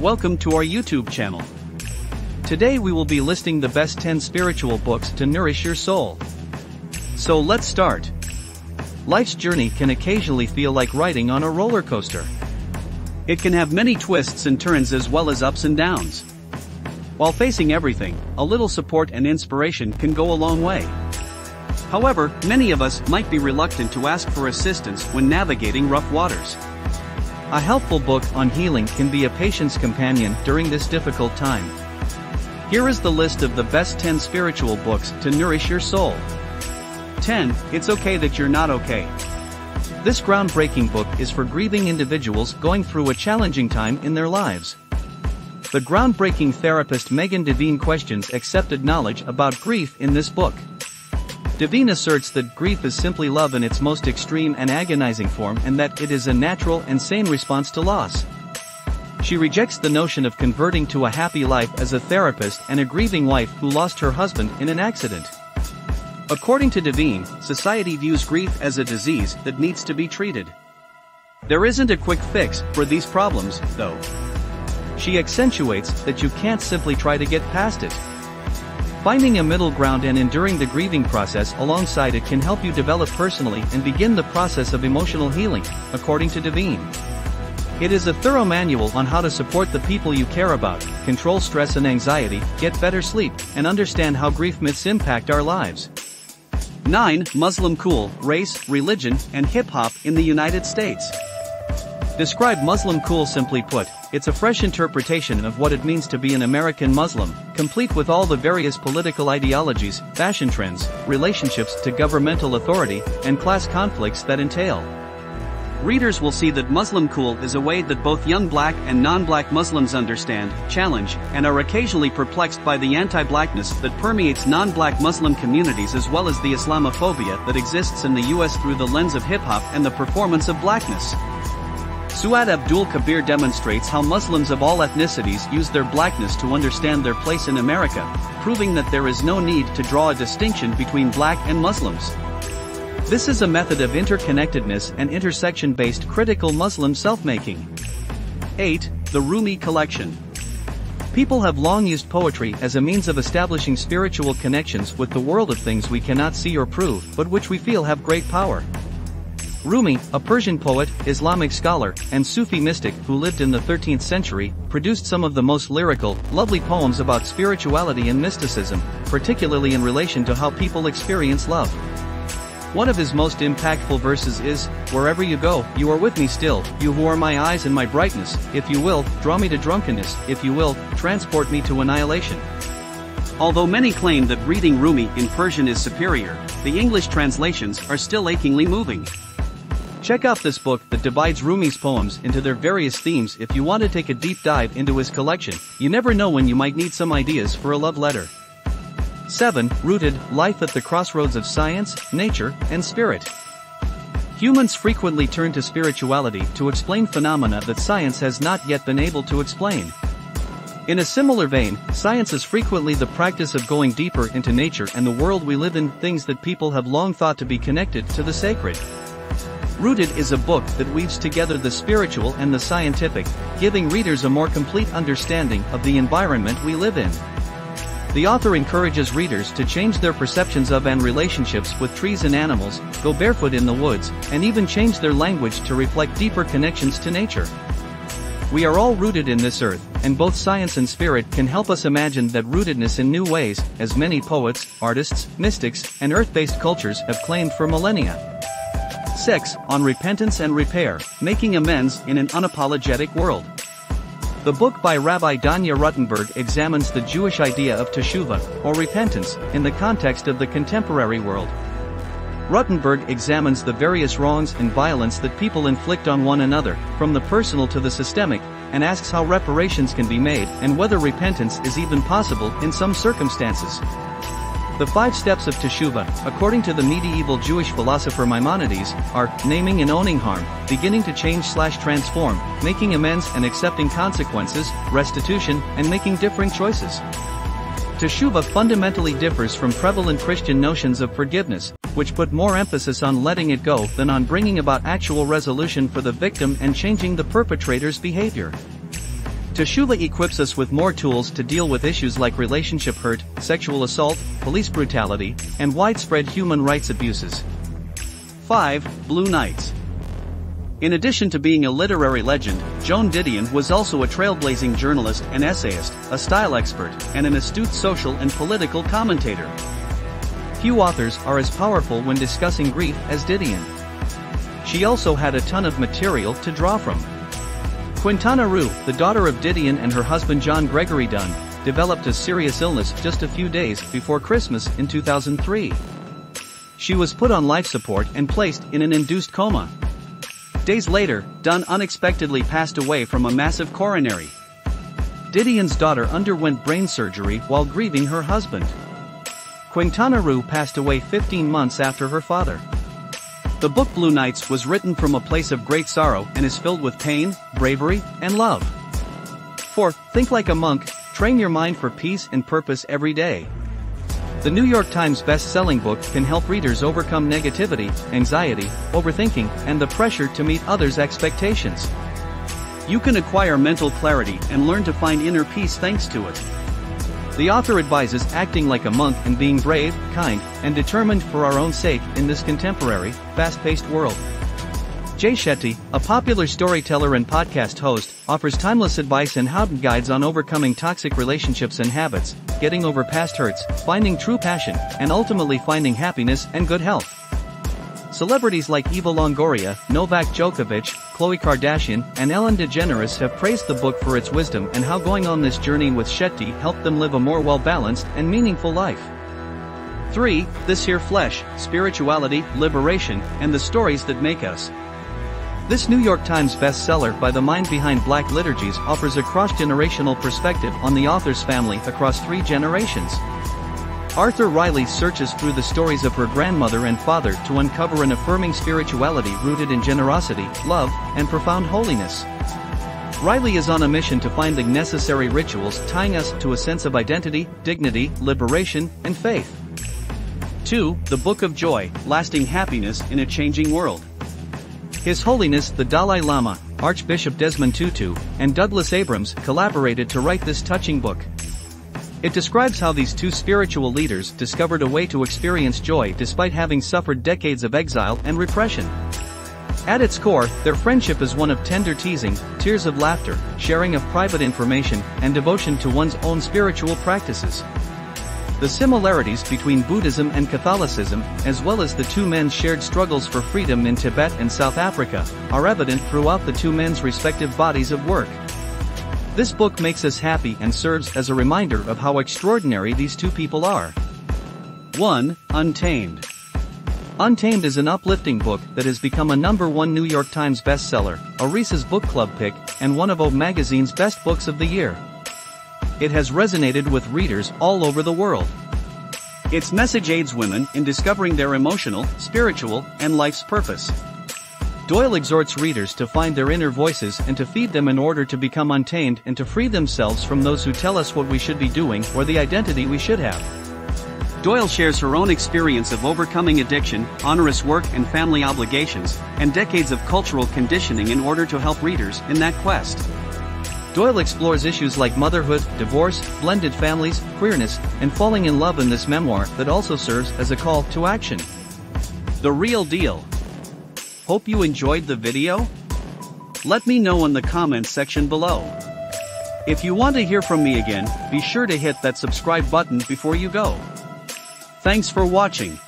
Welcome to our YouTube channel. Today we will be listing the best 10 spiritual books to nourish your soul. So let's start. Life's journey can occasionally feel like riding on a roller coaster. It can have many twists and turns as well as ups and downs. While facing everything, a little support and inspiration can go a long way. However, many of us might be reluctant to ask for assistance when navigating rough waters. A helpful book on healing can be a patient's companion during this difficult time. Here is the list of the best 10 spiritual books to nourish your soul. 10. It's Okay That You're Not Okay. This groundbreaking book is for grieving individuals going through a challenging time in their lives. The groundbreaking therapist Megan Devine questions accepted knowledge about grief in this book. Devine asserts that grief is simply love in its most extreme and agonizing form and that it is a natural and sane response to loss. She rejects the notion of converting to a happy life as a therapist and a grieving wife who lost her husband in an accident. According to Devine, society views grief as a disease that needs to be treated. There isn't a quick fix for these problems, though. She accentuates that you can't simply try to get past it. Finding a middle ground and enduring the grieving process alongside it can help you develop personally and begin the process of emotional healing, according to Devine. It is a thorough manual on how to support the people you care about, control stress and anxiety, get better sleep, and understand how grief myths impact our lives. 9. Muslim Cool, Race, Religion, and Hip-Hop in the United States. Describe Muslim cool. Simply put, it's a fresh interpretation of what it means to be an American Muslim, complete with all the various political ideologies, fashion trends, relationships to governmental authority, and class conflicts that entail. Readers will see that Muslim cool is a way that both young black and non-black Muslims understand, challenge, and are occasionally perplexed by the anti-blackness that permeates non-black Muslim communities as well as the Islamophobia that exists in the US through the lens of hip-hop and the performance of blackness. Suad Abdul Kabir demonstrates how Muslims of all ethnicities use their blackness to understand their place in America, proving that there is no need to draw a distinction between black and Muslims. This is a method of interconnectedness and intersection-based critical Muslim self-making. 8. The Rumi Collection. People have long used poetry as a means of establishing spiritual connections with the world of things we cannot see or prove but which we feel have great power. Rumi, a Persian poet, Islamic scholar, and Sufi mystic who lived in the 13th century, produced some of the most lyrical, lovely poems about spirituality and mysticism, particularly in relation to how people experience love. One of his most impactful verses is, "Wherever you go, you are with me still, you who are my eyes and my brightness, if you will, draw me to drunkenness, if you will, transport me to annihilation." Although many claim that reading Rumi in Persian is superior, the English translations are still achingly moving. Check out this book that divides Rumi's poems into their various themes if you want to take a deep dive into his collection. You never know when you might need some ideas for a love letter. 7. Rooted, Life at the Crossroads of Science, Nature, and Spirit. Humans frequently turn to spirituality to explain phenomena that science has not yet been able to explain. In a similar vein, science is frequently the practice of going deeper into nature and the world we live in, things that people have long thought to be connected to the sacred. Rooted is a book that weaves together the spiritual and the scientific, giving readers a more complete understanding of the environment we live in. The author encourages readers to change their perceptions of and relationships with trees and animals, go barefoot in the woods, and even change their language to reflect deeper connections to nature. We are all rooted in this earth, and both science and spirit can help us imagine that rootedness in new ways, as many poets, artists, mystics, and earth-based cultures have claimed for millennia. 6. On Repentance and Repair, Making Amends in an Unapologetic World. The book by Rabbi Danya Ruttenberg examines the Jewish idea of teshuvah, or repentance, in the context of the contemporary world. Ruttenberg examines the various wrongs and violence that people inflict on one another, from the personal to the systemic, and asks how reparations can be made and whether repentance is even possible in some circumstances. The 5 steps of teshuvah, according to the medieval Jewish philosopher Maimonides, are naming and owning harm, beginning to change/transform, making amends and accepting consequences, restitution, and making different choices. Teshuvah fundamentally differs from prevalent Christian notions of forgiveness, which put more emphasis on letting it go than on bringing about actual resolution for the victim and changing the perpetrator's behavior. Tshula equips us with more tools to deal with issues like relationship hurt, sexual assault, police brutality, and widespread human rights abuses. 5. Blue Nights. In addition to being a literary legend, Joan Didion was also a trailblazing journalist and essayist, a style expert, and an astute social and political commentator. Few authors are as powerful when discussing grief as Didion. She also had a ton of material to draw from. Quintana Roo, the daughter of Didion and her husband John Gregory Dunn, developed a serious illness just a few days before Christmas in 2003. She was put on life support and placed in an induced coma. Days later, Dunn unexpectedly passed away from a massive coronary. Didion's daughter underwent brain surgery while grieving her husband. Quintana Roo passed away 15 months after her father. The book Blue Nights was written from a place of great sorrow and is filled with pain, bravery, and love. 4. Think like a monk, train your mind for peace and purpose every day. The New York Times best-selling book can help readers overcome negativity, anxiety, overthinking, and the pressure to meet others' expectations. You can acquire mental clarity and learn to find inner peace thanks to it. The author advises acting like a monk and being brave, kind, and determined for our own sake in this contemporary, fast-paced world. Jay Shetty, a popular storyteller and podcast host, offers timeless advice and how-to guides on overcoming toxic relationships and habits, getting over past hurts, finding true passion, and ultimately finding happiness and good health. Celebrities like Eva Longoria, Novak Djokovic, Khloe Kardashian, and Ellen DeGeneres have praised the book for its wisdom and how going on this journey with Shetty helped them live a more well-balanced and meaningful life. 3. This Here Flesh, Spirituality, Liberation, and the Stories That Make Us. This New York Times bestseller by the mind behind Black Liturgies offers a cross-generational perspective on the author's family across 3 generations. Arthur Riley searches through the stories of her grandmother and father to uncover an affirming spirituality rooted in generosity, love, and profound holiness. Riley is on a mission to find the necessary rituals tying us to a sense of identity, dignity, liberation, and faith. 2. The Book of Joy, Lasting Happiness in a Changing World. His Holiness the Dalai Lama, Archbishop Desmond Tutu, and Douglas Abrams collaborated to write this touching book. It describes how these 2 spiritual leaders discovered a way to experience joy despite having suffered decades of exile and repression. At its core, their friendship is one of tender teasing, tears of laughter, sharing of private information, and devotion to one's own spiritual practices. The similarities between Buddhism and Catholicism, as well as the 2 men's shared struggles for freedom in Tibet and South Africa, are evident throughout the 2 men's respective bodies of work. This book makes us happy and serves as a reminder of how extraordinary these 2 people are. 1. Untamed. Untamed is an uplifting book that has become a #1 New York Times bestseller, a Reese's Book Club pick, and one of O Magazine's best books of the year. It has resonated with readers all over the world. Its message aids women in discovering their emotional, spiritual, and life's purpose. Doyle exhorts readers to find their inner voices and to feed them in order to become untamed and to free themselves from those who tell us what we should be doing or the identity we should have. Doyle shares her own experience of overcoming addiction, onerous work and family obligations, and decades of cultural conditioning in order to help readers in that quest. Doyle explores issues like motherhood, divorce, blended families, queerness, and falling in love in this memoir that also serves as a call to action. The Real Deal. Hope you enjoyed the video. Let me know in the comments section below. If you want to hear from me again, be sure to hit that subscribe button before you go. Thanks for watching.